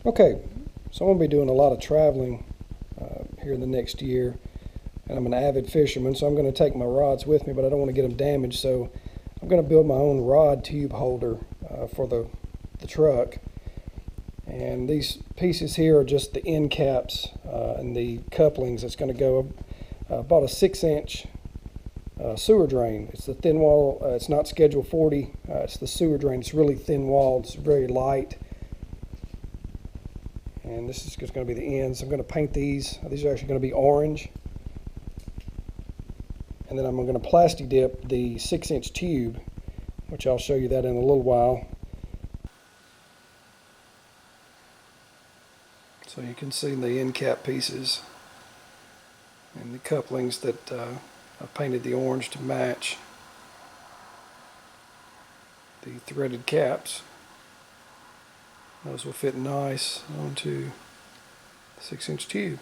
Okay, so I'm going to be doing a lot of traveling here in the next year, and I'm an avid fisherman, so I'm going to take my rods with me, but I don't want to get them damaged, so I'm going to build my own rod tube holder for the truck. And these pieces here are just the end caps and the couplings that's going to go. Bought a 6-inch sewer drain. It's the thin wall. It's not Schedule 40. It's the sewer drain. It's really thin walled. It's very light. And this is just going to be the ends. I'm going to paint these. These are actually going to be orange. And then I'm going to plasti dip the 6-inch tube, which I'll show you that in a little while. So you can see the end cap pieces and the couplings that I've painted the orange to match the threaded caps. Those will fit nice onto the 6-inch tube.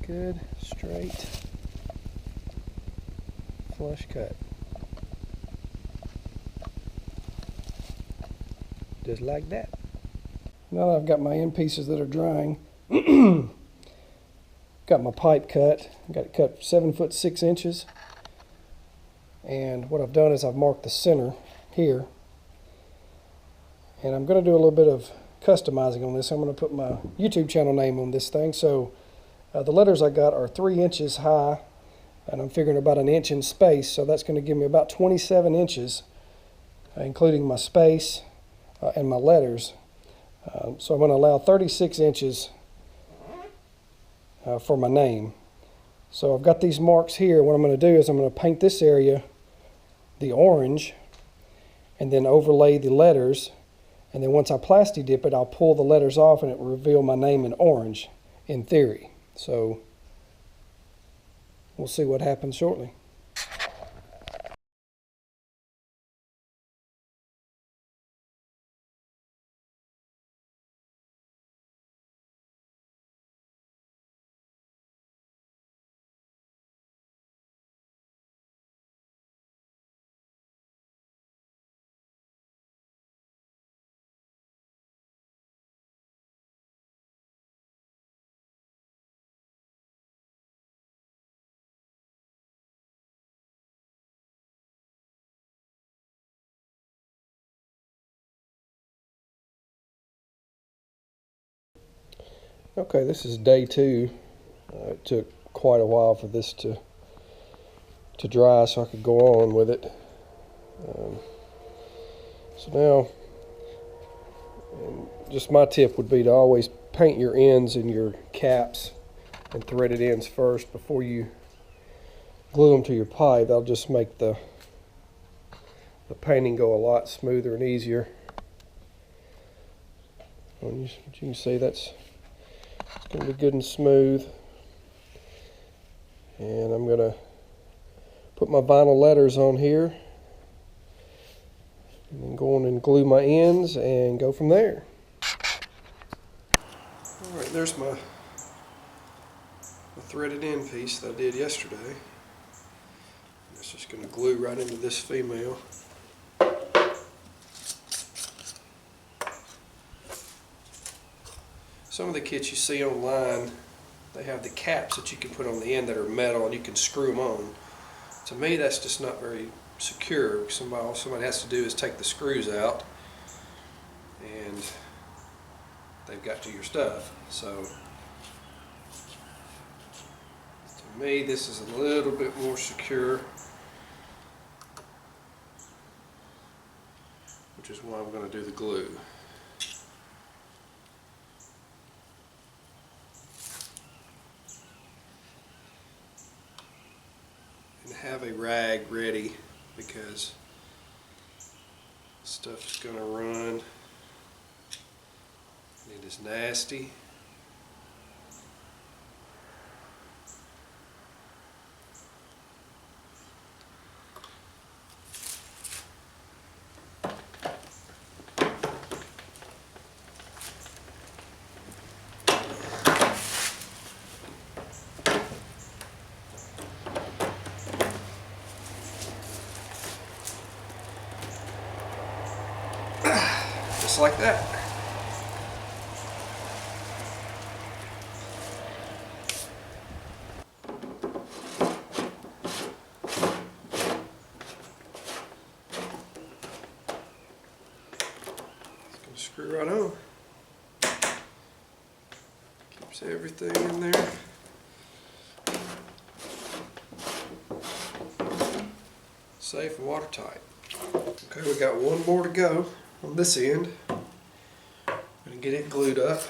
Good, straight, flush cut. Just like that. Now that I've got my end pieces that are drying, got my pipe cut. Got it cut 7 foot 6 inches. And what I've done is I've marked the center here. And I'm going to do a little bit of customizing on this. I'm going to put my YouTube channel name on this thing. So the letters I got are 3 inches high, and I'm figuring about an inch in space, so that's going to give me about 27 inches, including my space and my letters. So I'm going to allow 36 inches for my name. So I've got these marks here. What I'm going to do is I'm going to paint this area the orange, and then overlay the letters, and then once I plasti dip it, I'll pull the letters off and it will reveal my name in orange, in theory. So we'll see what happens shortly. Okay, this is day 2. It took quite a while for this to dry so I could go on with it. So now, just my tip would be to always paint your ends and your caps and threaded ends first before you glue them to your pipe. That'll just make the painting go a lot smoother and easier. And you can see that's going to be good and smooth. And I'm going to put my vinyl letters on here, and then go on and glue my ends and go from there. Alright, there's my threaded end piece that I did yesterday. It's just going to glue right into this female. Some of the kits you see online, they have the caps that you can put on the end that are metal and you can screw them on. To me, that's just not very secure. All somebody has to do is take the screws out and they've got to your stuff. So to me, this is a little bit more secure, which is why I'm going to do the glue. And have a rag ready because stuff's going to run and it is nasty. just like that. Screw right on. Keeps everything in there. Safe and watertight. Okay, we got one more to go on this end. I'm gonna get it glued up.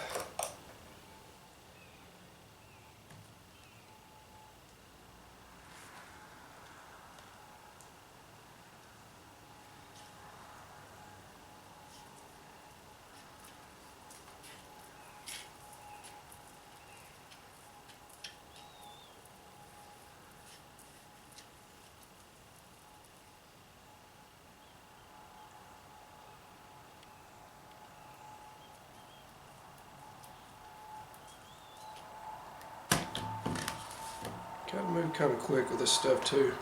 Gotta move kind of quick with this stuff too.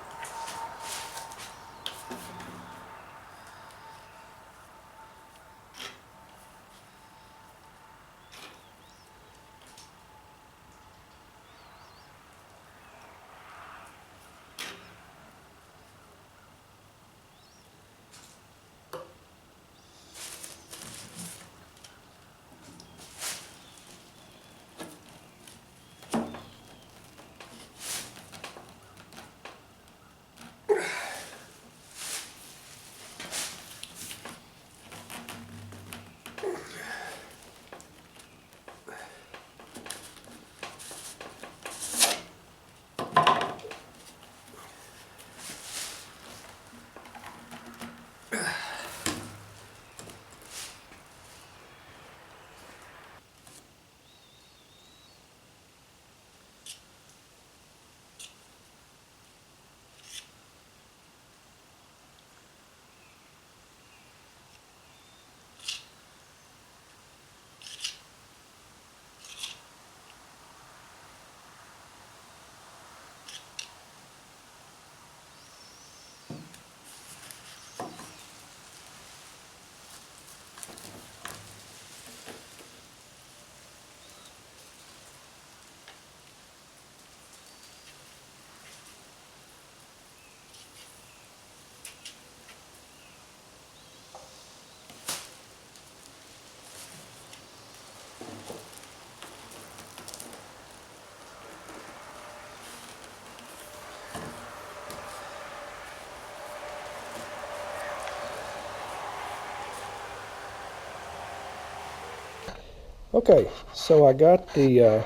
Okay, so I got the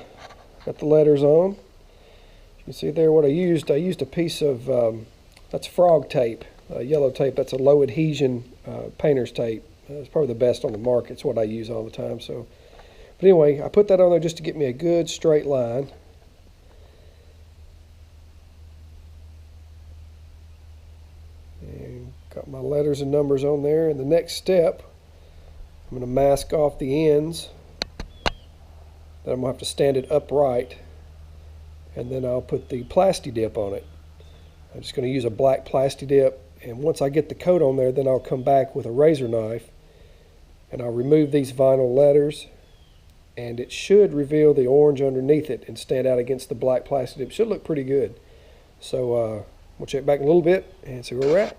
letters on. You can see there what I used. I used a piece of that's frog tape, yellow tape. That's a low adhesion painter's tape. It's probably the best on the market. It's what I use all the time. So, but anyway, I put that on there just to get me a good straight line. And got my letters and numbers on there. And the next step, I'm going to mask off the ends. Then I'm going to have to stand it upright, and then I'll put the Plasti Dip on it. I'm just going to use a black Plasti Dip, and once I get the coat on there, then I'll come back with a razor knife, and I'll remove these vinyl letters, and it should reveal the orange underneath it and stand out against the black Plasti Dip. It should look pretty good. So we'll check back in a little bit and see where we're at.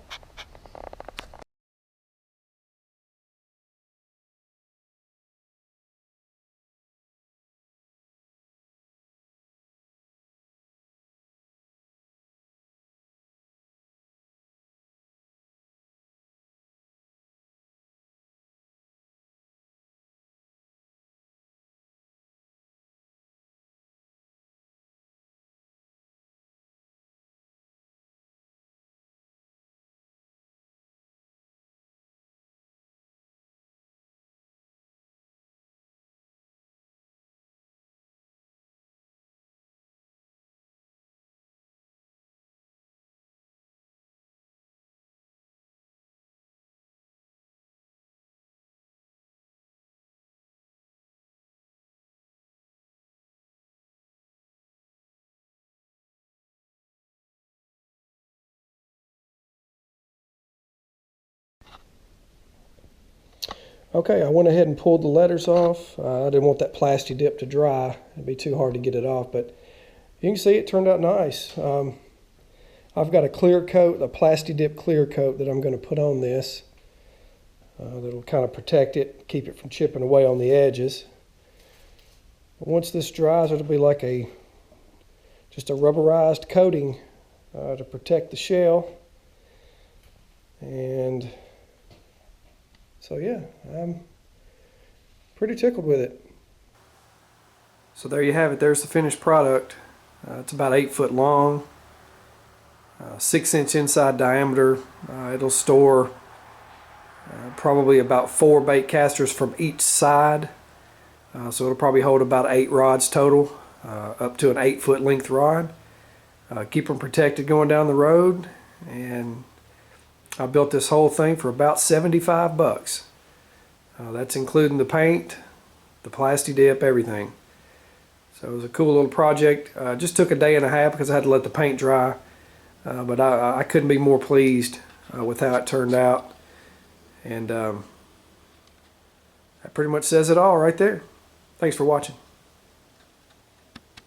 Okay, I went ahead and pulled the letters off. I didn't want that Plasti Dip to dry. It'd be too hard to get it off, but you can see it turned out nice. I've got a clear coat, a Plasti Dip clear coat that I'm going to put on this. That'll kind of protect it, keep it from chipping away on the edges. But once this dries, it'll be like just a rubberized coating to protect the shell. And so yeah, I'm pretty tickled with it. So there you have it. There's the finished product. It's about 8 foot long, 6-inch inside diameter. It'll store probably about 4 bait casters from each side. So it'll probably hold about 8 rods total, up to an 8 foot length rod. Keep them protected going down the road. And I built this whole thing for about 75 bucks. That's including the paint, the Plasti Dip, everything. So it was a cool little project. Just took a day and a half because I had to let the paint dry. But I couldn't be more pleased with how it turned out. And that pretty much says it all right there. Thanks for watching.